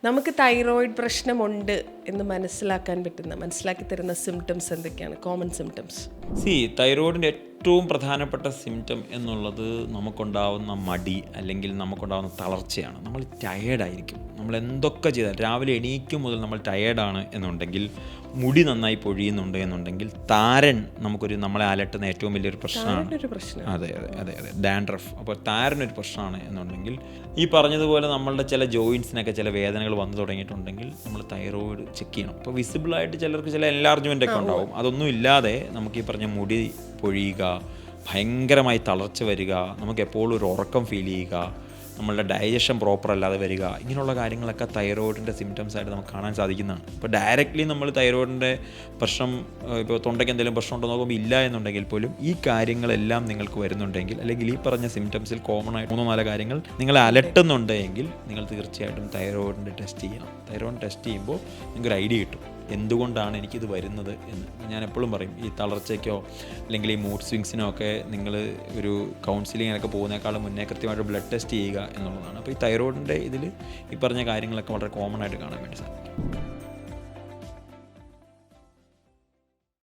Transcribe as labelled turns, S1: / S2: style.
S1: നമുക്ക് തൈറോയിഡ് പ്രശ്നമുണ്ട് എന്ന് മനസ്സിലാക്കി തരുന്ന സിംറ്റംസ് എന്തൊക്കെയാണ്, കോമൺ സിംറ്റംസ്?
S2: തൈറോയിഡിൻ്റെ ഏറ്റവും പ്രധാനപ്പെട്ട സിംറ്റം എന്നുള്ളത് നമുക്കുണ്ടാവുന്ന മടി അല്ലെങ്കിൽ നമുക്കുണ്ടാവുന്ന തളർച്ചയാണ്. നമ്മൾ ടയേർഡായിരിക്കും. നമ്മൾ എന്തൊക്കെ ചെയ്താൽ രാവിലെ എണീക്കും മുതൽ നമ്മൾ ടയേർഡാണ് എന്നുണ്ടെങ്കിൽ, മുടി നന്നായി പൊഴിയുന്നുണ്ട് എന്നുണ്ടെങ്കിൽ, താരൻ നമ്മളെ അലട്ടുന്ന ഏറ്റവും വലിയൊരു പ്രശ്നമാണ്. അതെ, ഡാൻഡ്രഫ്. അപ്പോൾ താരനൊരു പ്രശ്നമാണ് എന്നുണ്ടെങ്കിൽ, ഈ പറഞ്ഞതുപോലെ നമ്മളുടെ ചില ജോയിൻസിനൊക്കെ ചില വേദനകൾ വന്നു തുടങ്ങിയിട്ടുണ്ടെങ്കിൽ നമ്മൾ തൈറോയിഡ് ചെക്ക് ചെയ്യണം. ഇപ്പോൾ വിസിബിളായിട്ട് ചിലർക്ക് ചില എൻലാർജ്മെൻ്റ് ഒക്കെ ഉണ്ടാവും. അതൊന്നും ഇല്ലാതെ നമുക്ക് ഈ പറഞ്ഞ മുടി പൊഴിയുക, ഭയങ്കരമായി തളർച്ച വരിക, നമുക്ക് എപ്പോഴും ഒരു ഉറക്കം ഫീൽ ചെയ്യുക, നമ്മളുടെ ഡൈജഷൻ പ്രോപ്പർ അല്ലാതെ വരിക, ഇങ്ങനെയുള്ള കാര്യങ്ങളൊക്കെ തൈറോയിഡിൻ്റെ സിംറ്റംസ് ആയിട്ട് നമുക്ക് കാണാൻ സാധിക്കുന്നതാണ്. ഇപ്പോൾ ഡയറക്റ്റ്ലി നമ്മൾ തൈറോയിഡിൻ്റെ പ്രശ്നം, ഇപ്പോൾ തൊണ്ടയ്ക്ക് എന്തെങ്കിലും പ്രശ്നം ഉണ്ടോ നോക്കുമ്പോൾ ഇല്ല എന്നുണ്ടെങ്കിൽ പോലും ഈ കാര്യങ്ങളെല്ലാം നിങ്ങൾക്ക് വരുന്നുണ്ടെങ്കിൽ, അല്ലെങ്കിൽ ഈ പറഞ്ഞ സിംറ്റംസിൽ കോമൺ ആയിട്ട് 3-4 കാര്യങ്ങൾ നിങ്ങളെ അലട്ടുന്നുണ്ടെങ്കിൽ നിങ്ങൾ തീർച്ചയായിട്ടും തൈറോയിഡിൻ്റെ ടെസ്റ്റ് ചെയ്യണം. തൈറോയിഡ് ടെസ്റ്റ് ചെയ്യുമ്പോൾ നിങ്ങൾക്കൊരു ഐഡിയ കിട്ടും എന്തുകൊണ്ടാണ് എനിക്കിത് വരുന്നത് എന്ന്. ഞാൻ എപ്പോഴും പറയും, ഈ തളർച്ചയ്ക്കോ അല്ലെങ്കിൽ ഈ മൂഡ് സ്വിങ്സിനോ ഒക്കെ നിങ്ങൾ ഒരു കൗൺസിലിങ്ങിനൊക്കെ പോകുന്നേക്കാളും മുന്നേ കൃത്യമായിട്ട് ബ്ലഡ് ടെസ്റ്റ് ചെയ്യുക എന്നുള്ളതാണ്. അപ്പോൾ ഈ തൈറോയിഡിൻ്റെ ഇതിൽ ഈ പറഞ്ഞ കാര്യങ്ങളൊക്കെ വളരെ കോമൺ ആയിട്ട് കാണാൻ വേണ്ടി സാധിക്കും.